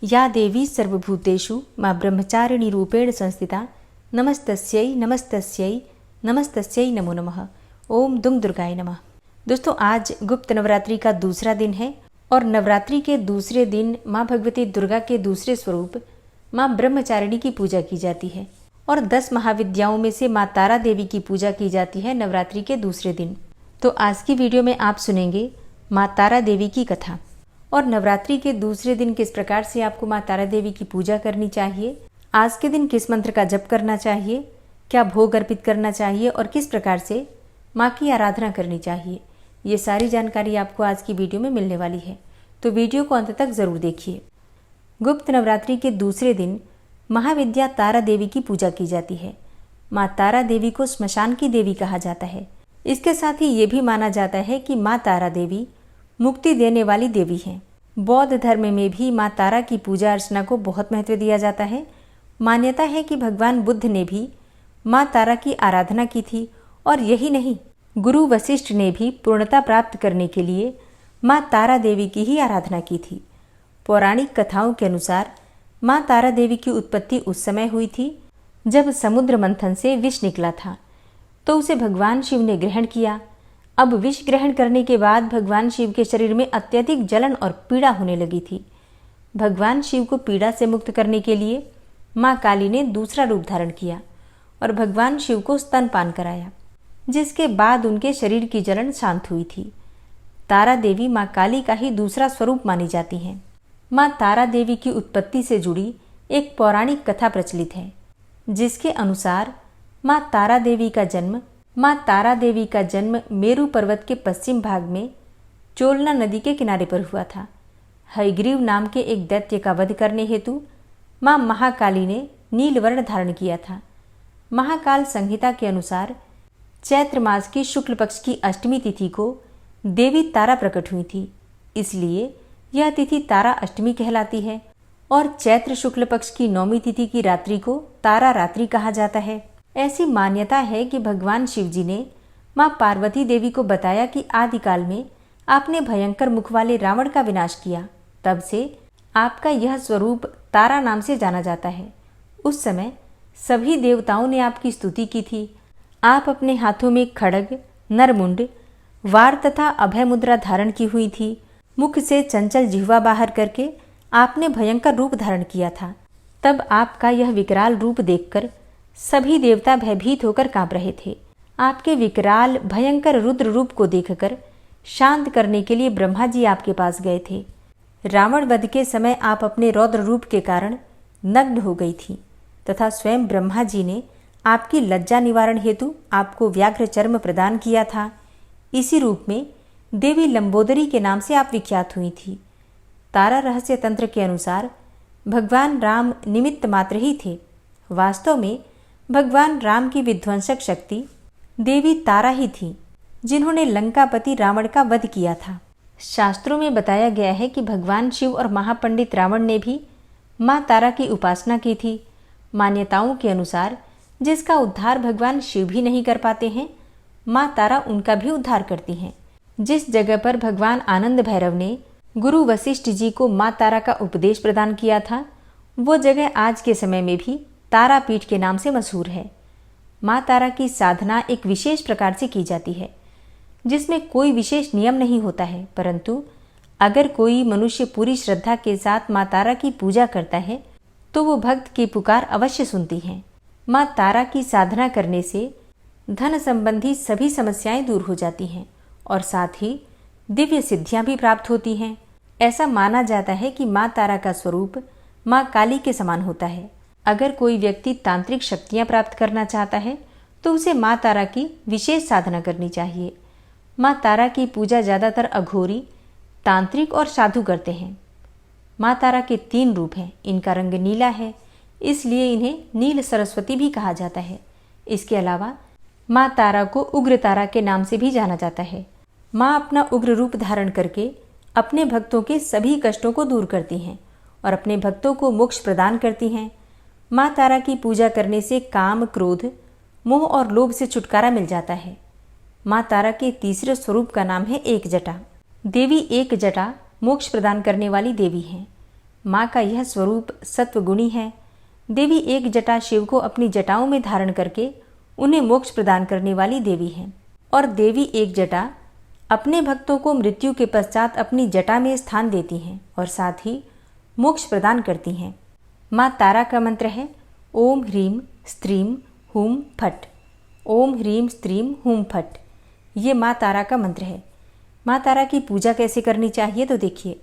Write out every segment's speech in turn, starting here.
या देवी सर्वभूतेषु मां ब्रह्मचारिणी रूपेण संस्थिता नमस्तस्यै नमस्तस्यै नमस्तस्यै नमो नमः। ओम दुंग दुर्गाय नमः। दोस्तों, आज गुप्त नवरात्रि का दूसरा दिन है और नवरात्रि के दूसरे दिन माँ भगवती दुर्गा के दूसरे स्वरूप माँ ब्रह्मचारिणी की पूजा की जाती है और 10 महाविद्याओं में से माँ तारा देवी की पूजा की जाती है नवरात्रि के दूसरे दिन। तो आज की वीडियो में आप सुनेंगे माँ तारा देवी की कथा और नवरात्रि के दूसरे दिन किस प्रकार से आपको माँ तारा देवी की पूजा करनी चाहिए, आज के दिन किस मंत्र का जप करना चाहिए, क्या भोग अर्पित करना चाहिए और किस प्रकार से माँ की आराधना करनी चाहिए, ये सारी जानकारी आपको आज की वीडियो में मिलने वाली है। तो वीडियो को अंत तक जरूर देखिए। गुप्त नवरात्रि के दूसरे दिन महाविद्या तारा देवी की पूजा की जाती है। माँ तारा देवी को श्मशान की देवी कहा जाता है। इसके साथ ही ये भी माना जाता है कि माँ तारा देवी मुक्ति देने वाली देवी हैं। बौद्ध धर्म में भी माँ तारा की पूजा अर्चना को बहुत महत्व दिया जाता है। मान्यता है कि भगवान बुद्ध ने भी माँ तारा की आराधना की थी और यही नहीं, गुरु वशिष्ठ ने भी पूर्णता प्राप्त करने के लिए माँ तारा देवी की ही आराधना की थी। पौराणिक कथाओं के अनुसार माँ तारा देवी की उत्पत्ति उस समय हुई थी जब समुद्र मंथन से विष निकला था, तो उसे भगवान शिव ने ग्रहण किया। अब विष ग्रहण करने के बाद भगवान शिव के शरीर में अत्यधिक जलन और पीड़ा होने लगी थी। भगवान शिव को पीड़ा से मुक्त करने के लिए माँ काली ने दूसरा रूप धारण किया और भगवान शिव को स्तनपान कराया, जिसके बाद उनके शरीर की जलन शांत हुई थी। तारा देवी माँ काली का ही दूसरा स्वरूप मानी जाती हैं। माँ तारा देवी की उत्पत्ति से जुड़ी एक पौराणिक कथा प्रचलित है, जिसके अनुसार माँ तारा देवी का जन्म मेरु पर्वत के पश्चिम भाग में चोलना नदी के किनारे पर हुआ था। हयग्रीव नाम के एक दैत्य का वध करने हेतु माँ महाकाली ने नील वर्ण धारण किया था। महाकाल संहिता के अनुसार चैत्र मास की शुक्ल पक्ष की अष्टमी तिथि को देवी तारा प्रकट हुई थी, इसलिए यह तिथि तारा अष्टमी कहलाती है और चैत्र शुक्ल पक्ष की नौमी तिथि की रात्रि को तारा रात्रि कहा जाता है। ऐसी मान्यता है कि भगवान शिव जी ने माँ पार्वती देवी को बताया कि आदिकाल में आपने भयंकर मुख वाले रावण का विनाश किया, तब से आपका यह स्वरूप तारा नाम से जाना जाता है। उस समय सभी देवताओं ने आपकी स्तुति की थी। आप अपने हाथों में खड्ग, नरमुंड, वार तथा अभय मुद्रा धारण की हुई थी। मुख से चंचल जिह्वा बाहर करके आपने भयंकर रूप धारण किया था। तब आपका यह विकराल रूप देखकर सभी देवता भयभीत होकर कांप रहे थे। आपके विकराल भयंकर रुद्र रूप को देखकर शांत करने के लिए ब्रह्मा जी आपके पास गए थे। रावण वध के समय आप अपने रौद्र रूप के कारण नग्न हो गई थी तथा स्वयं ब्रह्मा जी ने आपकी लज्जा निवारण हेतु आपको व्याघ्र चर्म प्रदान किया था। इसी रूप में देवी लंबोदरी के नाम से आप विख्यात हुई थी। तारा रहस्य तंत्र के अनुसार भगवान राम निमित्त मात्र ही थे। वास्तव में भगवान राम की विध्वंसक शक्ति देवी तारा ही थी, जिन्होंने लंकापति रावण का वध किया था। शास्त्रों में बताया गया है कि भगवान शिव और महापंडित रावण ने भी माँ तारा की उपासना की थी। मान्यताओं के अनुसार जिसका उद्धार भगवान शिव भी नहीं कर पाते हैं, माँ तारा उनका भी उद्धार करती हैं। जिस जगह पर भगवान आनंद भैरव ने गुरु वशिष्ठ जी को माँ तारा का उपदेश प्रदान किया था, वो जगह आज के समय में भी तारापीठ के नाम से मशहूर है। माँ तारा की साधना एक विशेष प्रकार से की जाती है, जिसमें कोई विशेष नियम नहीं होता है, परंतु अगर कोई मनुष्य पूरी श्रद्धा के साथ माँ तारा की पूजा करता है तो वो भक्त की पुकार अवश्य सुनती हैं। माँ तारा की साधना करने से धन संबंधी सभी समस्याएं दूर हो जाती हैं और साथ ही दिव्य सिद्धियां भी प्राप्त होती हैं। ऐसा माना जाता है कि माँ तारा का स्वरूप माँ काली के समान होता है। अगर कोई व्यक्ति तांत्रिक शक्तियां प्राप्त करना चाहता है तो उसे माँ तारा की विशेष साधना करनी चाहिए। माँ तारा की पूजा ज़्यादातर अघोरी, तांत्रिक और साधु करते हैं। माँ तारा के 3 रूप हैं। इनका रंग नीला है, इसलिए इन्हें नील सरस्वती भी कहा जाता है। इसके अलावा माँ तारा को उग्र तारा के नाम से भी जाना जाता है। माँ अपना उग्र रूप धारण करके अपने भक्तों के सभी कष्टों को दूर करती हैं और अपने भक्तों को मोक्ष प्रदान करती हैं। माँ तारा की पूजा करने से काम, क्रोध, मोह और लोभ से छुटकारा मिल जाता है। माँ तारा के तीसरे स्वरूप का नाम है एक जटा। देवी एक जटा मोक्ष प्रदान करने वाली देवी हैं। माँ का यह स्वरूप सत्वगुणी है। देवी एक जटा शिव को अपनी जटाओं में धारण करके उन्हें मोक्ष प्रदान करने वाली देवी हैं, और देवी एक जटा अपने भक्तों को मृत्यु के पश्चात अपनी जटा में स्थान देती हैं और साथ ही मोक्ष प्रदान करती हैं। माँ तारा का मंत्र है ओम ह्रीम स्त्रीम हूम फट। ओम ह्रीम स्त्रीम हूम फट, ये माँ तारा का मंत्र है। माँ तारा की पूजा कैसे करनी चाहिए तो देखिए,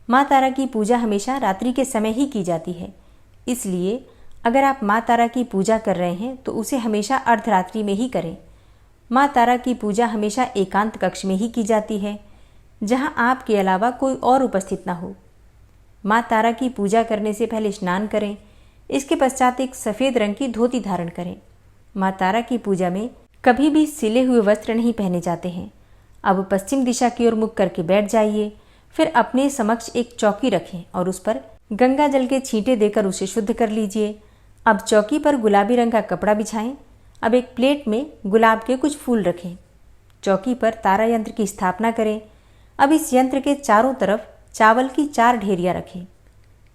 माँ तारा की पूजा हमेशा रात्रि के समय ही की जाती है, इसलिए अगर आप माँ तारा की पूजा कर रहे हैं तो उसे हमेशा अर्धरात्रि में ही करें। माँ तारा की पूजा हमेशा एकांत कक्ष में ही की जाती है, जहाँ आपके अलावा कोई और उपस्थित ना हो। माँ तारा की पूजा करने से पहले स्नान करें, इसके पश्चात एक सफ़ेद रंग की धोती धारण करें। माँ तारा की पूजा में कभी भी सिले हुए वस्त्र नहीं पहने जाते हैं। अब पश्चिम दिशा की ओर मुख करके बैठ जाइए, फिर अपने समक्ष एक चौकी रखें और उस पर गंगा जल के छींटे देकर उसे शुद्ध कर लीजिए। अब चौकी पर गुलाबी रंग का कपड़ा बिछाएं। अब एक प्लेट में गुलाब के कुछ फूल रखें। चौकी पर तारा यंत्र की स्थापना करें। अब इस यंत्र के चारों तरफ चावल की 4 ढेरियाँ रखें।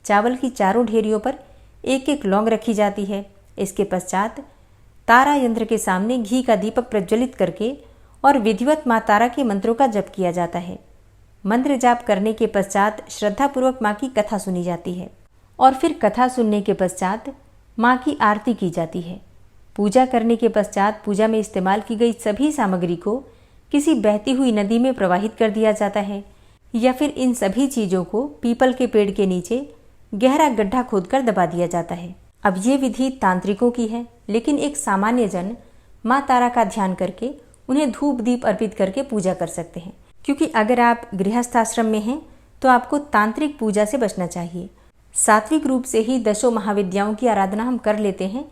चावल की चारों ढेरियों पर एक एक लौंग रखी जाती है। इसके पश्चात तारा यंत्र के सामने घी का दीपक प्रज्वलित करके और विधिवत माँ तारा के मंत्रों का जप किया जाता है। मंत्र जाप करने के पश्चात श्रद्धापूर्वक माँ की कथा सुनी जाती है और फिर कथा सुनने के पश्चात माँ की आरती की जाती है। पूजा करने के पश्चात पूजा में इस्तेमाल की गई सभी सामग्री को किसी बहती हुई नदी में प्रवाहित कर दिया जाता है, या फिर इन सभी चीज़ों को पीपल के पेड़ के नीचे गहरा गड्ढा खोदकर दबा दिया जाता है। अब ये विधि तांत्रिकों की है, लेकिन एक सामान्य जन माँ तारा का ध्यान करके उन्हें धूप दीप अर्पित करके पूजा कर सकते हैं, क्योंकि अगर आप गृहस्थ आश्रम में हैं तो आपको तांत्रिक पूजा से बचना चाहिए। सात्विक रूप से ही 10 महाविद्याओं की आराधना हम कर लेते हैं,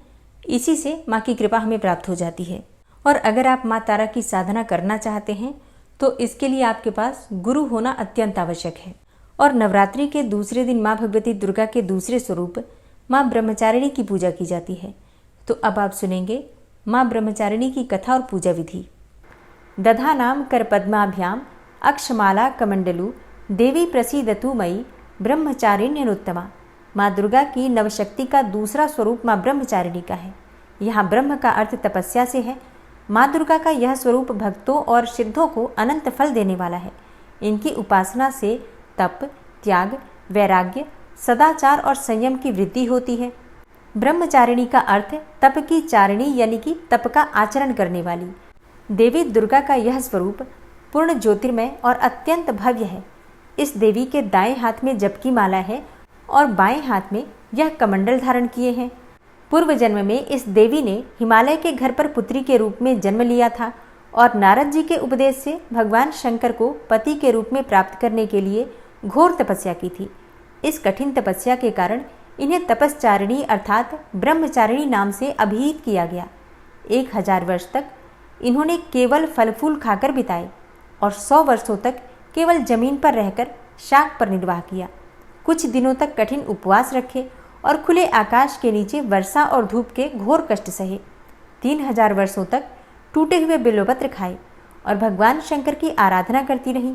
इसी से माँ की कृपा हमें प्राप्त हो जाती है। और अगर आप माँ तारा की साधना करना चाहते हैं तो इसके लिए आपके पास गुरु होना अत्यंत आवश्यक है। और नवरात्रि के दूसरे दिन माँ भगवती दुर्गा के दूसरे स्वरूप माँ ब्रह्मचारिणी की पूजा की जाती है। तो अब आप सुनेंगे माँ ब्रह्मचारिणी की कथा और पूजा विधि। दधानाम कर पद्माभ्याम अक्षमाला कमंडलु देवी प्रसीदतु मयि ब्रह्मचारिण्यनुत्तमा। माँ दुर्गा की नवशक्ति का दूसरा स्वरूप माँ ब्रह्मचारिणी का है। यहाँ ब्रह्म का अर्थ तपस्या से है। माँ दुर्गा का यह स्वरूप भक्तों और सिद्धों को अनंत फल देने वाला है। इनकी उपासना से तप, त्याग, वैराग्य, सदाचार और संयम की वृद्धि होती है। ब्रह्मचारिणी का अर्थ तप की चारिणी यानी कि तप का आचरण करने वाली। देवी दुर्गा का यह स्वरूप पूर्ण ज्योतिर्मय और अत्यंत भव्य है। इस देवी के दाएं हाथ में जप की माला है और बाएं हाथ में यह कमंडल धारण किए हैं। पूर्व जन्म में इस देवी ने हिमालय के घर पर पुत्री के रूप में जन्म लिया था और नारद जी के उपदेश से भगवान शंकर को पति के रूप में प्राप्त करने के लिए घोर तपस्या की थी। इस कठिन तपस्या के कारण इन्हें तपस्चारिणी अर्थात ब्रह्मचारिणी नाम से अभिहित किया गया। 1000 वर्ष तक इन्होंने केवल फल फूल खाकर बिताए और 100 वर्षों तक केवल जमीन पर रहकर शाक पर निर्वाह किया। कुछ दिनों तक कठिन उपवास रखे और खुले आकाश के नीचे वर्षा और धूप के घोर कष्ट सहे। 3000 वर्षों तक टूटे हुए बिल्वपत्र खाए और भगवान शंकर की आराधना करती रहीं।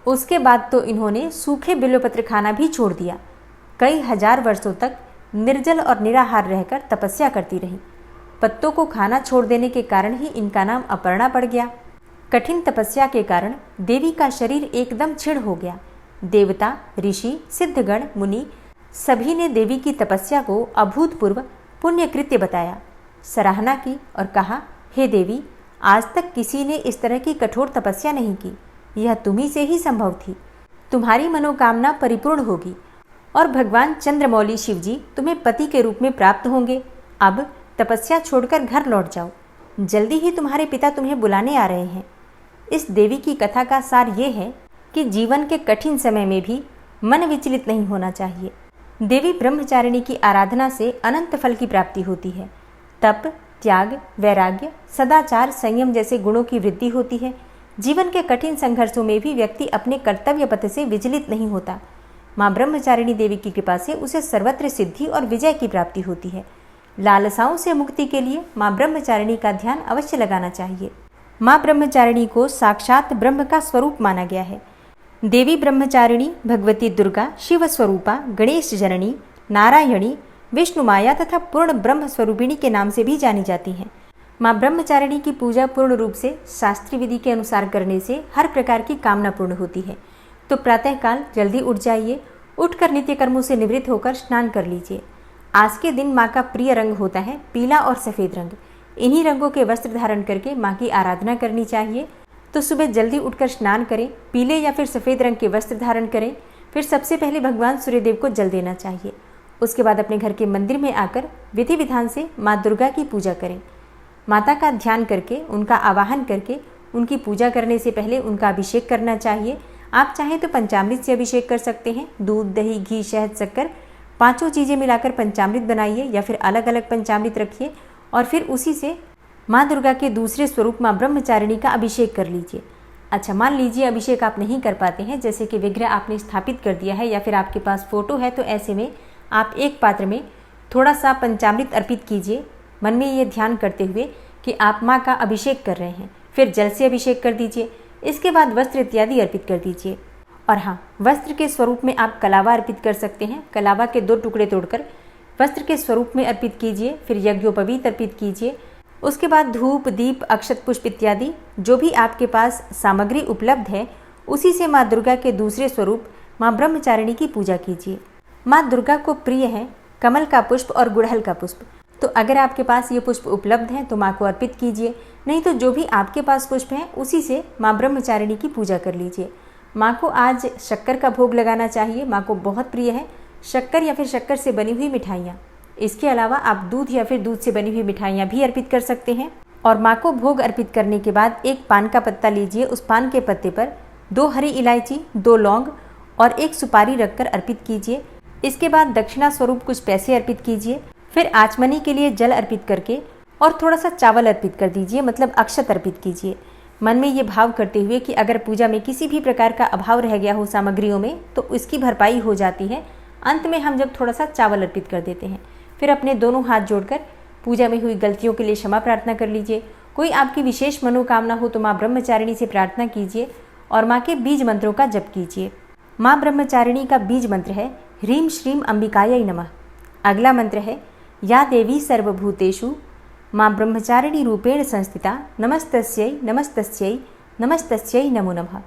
उसके बाद तो इन्होंने सूखे बिल्वपत्र खाना भी छोड़ दिया। कई हजार वर्षों तक निर्जल और निराहार रहकर तपस्या करती रहीं। पत्तों को खाना छोड़ देने के कारण ही इनका नाम अपर्णा पड़ गया। कठिन तपस्या के कारण देवी का शरीर एकदम क्षीण हो गया। देवता, ऋषि, सिद्धगण, मुनि सभी ने देवी की तपस्या को अभूतपूर्व पुण्य कृत्य बताया, सराहना की और कहा, हे देवी, आज तक किसी ने इस तरह की कठोर तपस्या नहीं की। यह तुम्ही से ही संभव थी। तुम्हारी मनोकामना परिपूर्ण होगी और भगवान चंद्रमौली शिव जी तुम्हें पति के रूप में प्राप्त होंगे। अब तपस्या छोड़कर घर लौट जाओ। जल्दी ही तुम्हारे पिता तुम्हें बुलाने आ रहे हैं। इस देवी की कथा का सार ये है कि जीवन के कठिन समय में भी मन विचलित नहीं होना चाहिए। देवी ब्रह्मचारिणी की आराधना से अनंत फल की प्राप्ति होती है। तप, त्याग, वैराग्य, सदाचार, संयम जैसे गुणों की वृद्धि होती है। जीवन के कठिन संघर्षों में भी व्यक्ति अपने कर्तव्य पथ से विचलित नहीं होता। माँ ब्रह्मचारिणी देवी की कृपा से उसे सर्वत्र सिद्धि और विजय की प्राप्ति होती है। लालसाओं से मुक्ति के लिए माँ ब्रह्मचारिणी का ध्यान अवश्य लगाना चाहिए। माँ ब्रह्मचारिणी को साक्षात ब्रह्म का स्वरूप माना गया है। देवी ब्रह्मचारिणी भगवती दुर्गा शिव स्वरूपा गणेश जननी नारायणी विष्णु माया तथा पूर्ण ब्रह्म स्वरूपिणी के नाम से भी जानी जाती हैं। माँ ब्रह्मचारिणी की पूजा पूर्ण रूप से शास्त्रीय विधि के अनुसार करने से हर प्रकार की कामना पूर्ण होती है। तो प्रातःकाल जल्दी उठ जाइए, उठकर नित्य कर्मों से निवृत्त होकर स्नान कर लीजिए। आज के दिन माँ का प्रिय रंग होता है पीला और सफ़ेद रंग। इन्हीं रंगों के वस्त्र धारण करके माँ की आराधना करनी चाहिए। तो सुबह जल्दी उठकर स्नान करें, पीले या फिर सफ़ेद रंग के वस्त्र धारण करें। फिर सबसे पहले भगवान सूर्यदेव को जल देना चाहिए। उसके बाद अपने घर के मंदिर में आकर विधि विधान से माँ दुर्गा की पूजा करें। माता का ध्यान करके उनका आवाहन करके उनकी पूजा करने से पहले उनका अभिषेक करना चाहिए। आप चाहें तो पंचामृत से अभिषेक कर सकते हैं। दूध, दही, घी, शहद, शक्कर पांचों चीज़ें मिलाकर पंचामृत बनाइए या फिर अलग अलग पंचामृत रखिए और फिर उसी से माँ दुर्गा के दूसरे स्वरूप माँ ब्रह्मचारिणी का अभिषेक कर लीजिए। अच्छा, मान लीजिए अभिषेक आप नहीं कर पाते हैं, जैसे कि विग्रह आपने स्थापित कर दिया है या फिर आपके पास फोटो है, तो ऐसे में आप एक पात्र में थोड़ा सा पंचामृत अर्पित कीजिए, मन में ये ध्यान करते हुए कि आप माँ का अभिषेक कर रहे हैं। फिर जल से अभिषेक कर दीजिए। इसके बाद वस्त्र इत्यादि अर्पित कर दीजिए। और हाँ, वस्त्र के स्वरूप में आप कलावा अर्पित कर सकते हैं। कलावा के 2 टुकड़े तोड़कर वस्त्र के स्वरूप में अर्पित कीजिए। फिर यज्ञोपवीत अर्पित कीजिए। उसके बाद धूप, दीप, अक्षत पुष्प इत्यादि जो भी आपके पास सामग्री उपलब्ध है, उसी से माँ दुर्गा के दूसरे स्वरूप माँ ब्रह्मचारिणी की पूजा कीजिए। माँ दुर्गा को प्रिय है कमल का पुष्प और गुड़हल का पुष्प। तो अगर आपके पास ये पुष्प उपलब्ध हैं तो माँ को अर्पित कीजिए, नहीं तो जो भी आपके पास पुष्प हैं उसी से माँ ब्रह्मचारिणी की पूजा कर लीजिए। माँ को आज शक्कर का भोग लगाना चाहिए। माँ को बहुत प्रिय है शक्कर या फिर शक्कर से बनी हुई मिठाइयाँ। इसके अलावा आप दूध या फिर दूध से बनी हुई मिठाइयाँ भी अर्पित कर सकते हैं। और माँ को भोग अर्पित करने के बाद एक पान का पत्ता लीजिए। उस पान के पत्ते पर 2 हरी इलायची, 2 लौंग और 1 सुपारी रखकर अर्पित कीजिए। इसके बाद दक्षिणा स्वरूप कुछ पैसे अर्पित कीजिए। फिर आचमनी के लिए जल अर्पित करके और थोड़ा सा चावल अर्पित कर दीजिए, मतलब अक्षत अर्पित कीजिए। मन में ये भाव करते हुए कि अगर पूजा में किसी भी प्रकार का अभाव रह गया हो सामग्रियों में तो इसकी भरपाई हो जाती है। अंत में हम जब थोड़ा सा चावल अर्पित कर देते हैं, फिर अपने दोनों हाथ जोड़कर पूजा में हुई गलतियों के लिए क्षमा प्रार्थना कर लीजिए। कोई आपकी विशेष मनोकामना हो तो माँ ब्रह्मचारिणी से प्रार्थना कीजिए और माँ के बीज मंत्रों का जप कीजिए। माँ ब्रह्मचारिणी का बीज मंत्र है ह्रीं श्रीं अंबिकायै नमः। अगला मंत्र है या देवी सर्वभूतेषु माँ ब्रह्मचारिणी रूपेण संस्थिता नमस्तस्यै नमस्तस्यै नमस्तस्यै नमो नमः।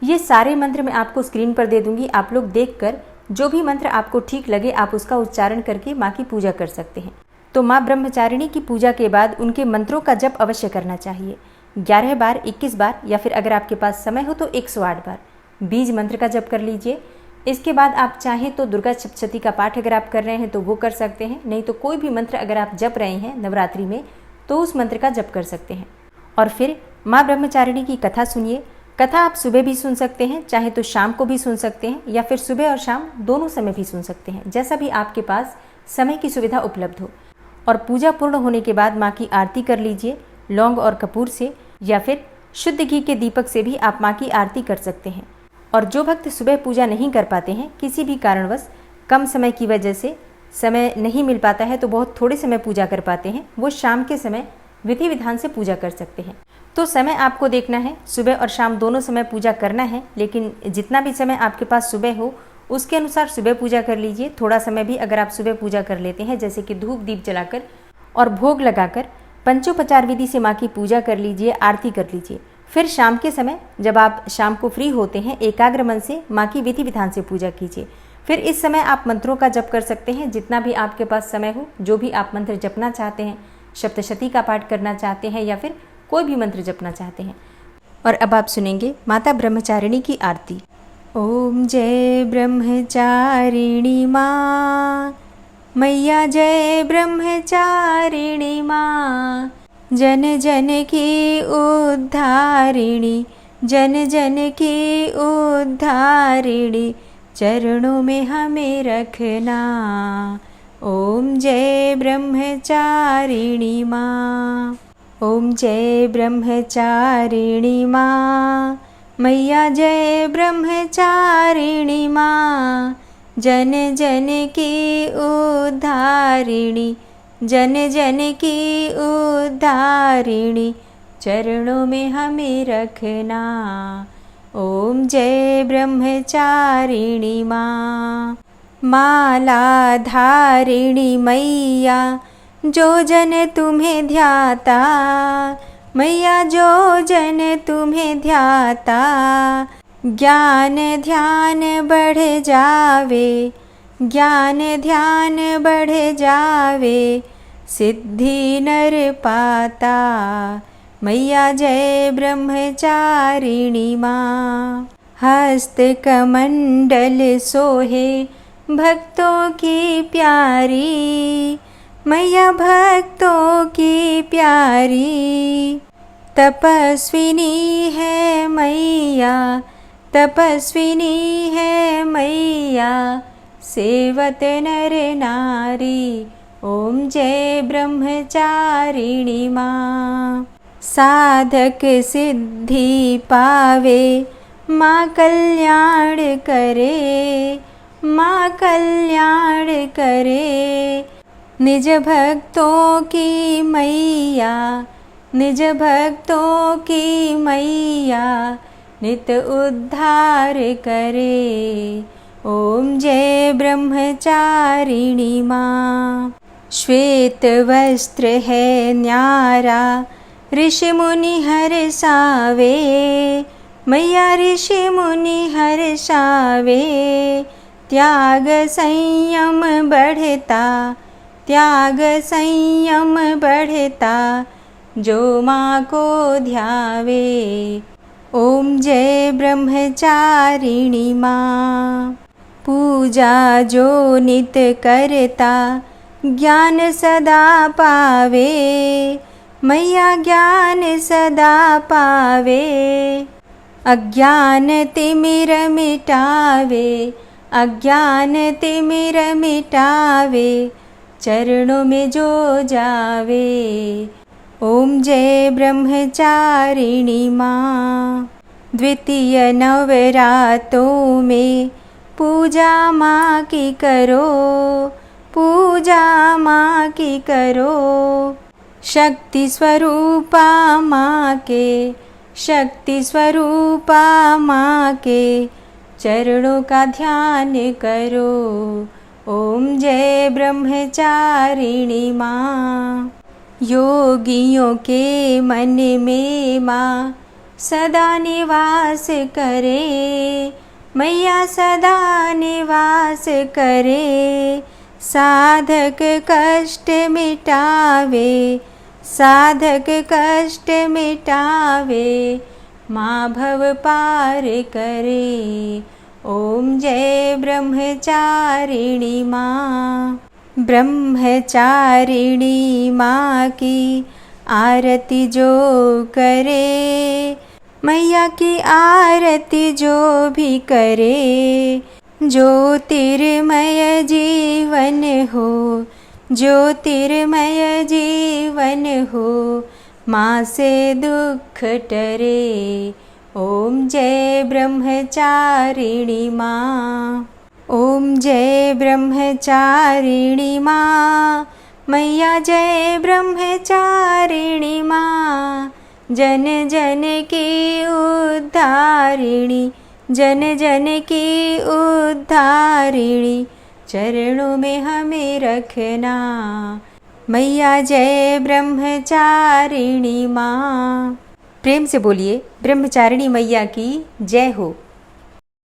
ये सारे मंत्र मैं आपको स्क्रीन पर दे दूंगी। आप लोग देखकर जो भी मंत्र आपको ठीक लगे आप उसका उच्चारण करके माँ की पूजा कर सकते हैं। तो माँ ब्रह्मचारिणी की पूजा के बाद उनके मंत्रों का जप अवश्य करना चाहिए। 11 बार, 21 बार या फिर अगर आपके पास समय हो तो 108 बार बीज मंत्र का जप कर लीजिए। इसके बाद आप चाहें तो दुर्गा सप्तशती का पाठ अगर आप कर रहे हैं तो वो कर सकते हैं, नहीं तो कोई भी मंत्र अगर आप जप रहे हैं नवरात्रि में तो उस मंत्र का जप कर सकते हैं। और फिर माँ ब्रह्मचारिणी की कथा सुनिए। कथा आप सुबह भी सुन सकते हैं, चाहे तो शाम को भी सुन सकते हैं या फिर सुबह और शाम दोनों समय भी सुन सकते हैं, जैसा भी आपके पास समय की सुविधा उपलब्ध हो। और पूजा पूर्ण होने के बाद माँ की आरती कर लीजिए लौंग और कपूर से, या फिर शुद्ध घी के दीपक से भी आप माँ की आरती कर सकते हैं। और जो भक्त सुबह पूजा नहीं कर पाते हैं, किसी भी कारणवश कम समय की वजह से समय नहीं मिल पाता है तो बहुत थोड़े समय पूजा कर पाते हैं, वो शाम के समय विधि विधान से पूजा कर सकते हैं। तो समय आपको देखना है, सुबह और शाम दोनों समय पूजा करना है, लेकिन जितना भी समय आपके पास सुबह हो उसके अनुसार सुबह पूजा कर लीजिए। थोड़ा समय भी अगर आप सुबह पूजा कर लेते हैं, जैसे कि धूप दीप जलाकर और भोग लगाकर पंचोपचार विधि से माँ की पूजा कर लीजिए, आरती कर लीजिए। फिर शाम के समय जब आप शाम को फ्री होते हैं, एकाग्र मन से माँ की विधि विधान से पूजा कीजिए। फिर इस समय आप मंत्रों का जप कर सकते हैं, जितना भी आपके पास समय हो, जो भी आप मंत्र जपना चाहते हैं, सप्तशती का पाठ करना चाहते हैं या फिर कोई भी मंत्र जपना चाहते हैं। और अब आप सुनेंगे माता ब्रह्मचारिणी की आरती। ओम जय ब्रह्मचारिणी माँ, मैया जय ब्रह्मचारिणी माँ, जन जन की उद्धारिणी, जन जन की उद्धारिणी, चरणों में हमें रखना। ओम जय ब्रह्मचारिणी माँ, ओम जय ब्रह्मचारिणी माँ, मैया जय ब्रह्मचारिणी माँ, जन जन की उद्धारिणी, जन जन की उद्धारिणी, चरणों में हमें रखना। ओम जय ब्रह्मचारिणी माँ। माला धारिणी मैया, जो जन तुम्हें ध्याता, मैया जो जन तुम्हें ध्याता, ज्ञान ध्यान बढ़ जावे, ज्ञान ध्यान बढ़ जावे, सिद्धि नर पाता, मैया जय ब्रह्मचारिणी माँ। हस्त कमंडल सोहे भक्तों की प्यारी, मैया भक्तों की प्यारी, तपस्विनी है मैया, तपस्विनी है मैया, सेवत नर नारी, ओम जय ब्रह्मचारिणी माँ। साधक सिद्धि पावे, माँ कल्याण करे, माँ कल्याण करे, निज भक्तों की मैया, निज भक्तों की मैया, नित उद्धार करे, ओम जय ब्रह्मचारिणी माँ। श्वेत वस्त्र है न्यारा, ऋषि मुनि हर्षावे, मैया ऋषि मुनि हर्षावे, त्याग संयम बढ़ता, त्याग संयम बढ़ता, जो माँ को ध्यावे, ओम जय ब्रह्मचारिणी माँ। पूजा जो नित करता, ज्ञान सदा पावे, मैया ज्ञान सदा पावे, अज्ञान तिमिर मिटावे, अज्ञान तिमिर मिटावे, चरणों में जो जावे, ओम जय ब्रह्मचारिणी माँ। द्वितीय नवरातों में पूजा माँ की करो, पूजा माँ की करो, शक्ति स्वरूपा माँ के, शक्ति स्वरूपा माँ के, चरणों का ध्यान करो, ओम जय ब्रह्मचारिणी माँ। योगियों के मन में माँ सदा निवास करे, मैया सदा निवास करे, साधक कष्ट मिटावे, साधक कष्ट मिटावे, माँ भव पार करे, ओम जय ब्रह्मचारिणी माँ। ब्रह्मचारिणी माँ की आरती जो करे, मैया की आरती जो भी करे, ज्योतिर्मय जीवन हो, ज्योतिर्मय जीवन हो, माँ से दुख टरे, ओम जय ब्रह्मचारिणी माँ। ओम जय ब्रह्मचारिणी माँ, मैया जय ब्रह्मचारिणी माँ, जन जन की उद्धारिणी, जन जन की उद्धारिणी, चरणों में हमें रखना, मैया जय ब्रह्मचारिणी माँ। प्रेम से बोलिए ब्रह्मचारिणी मैया की जय हो।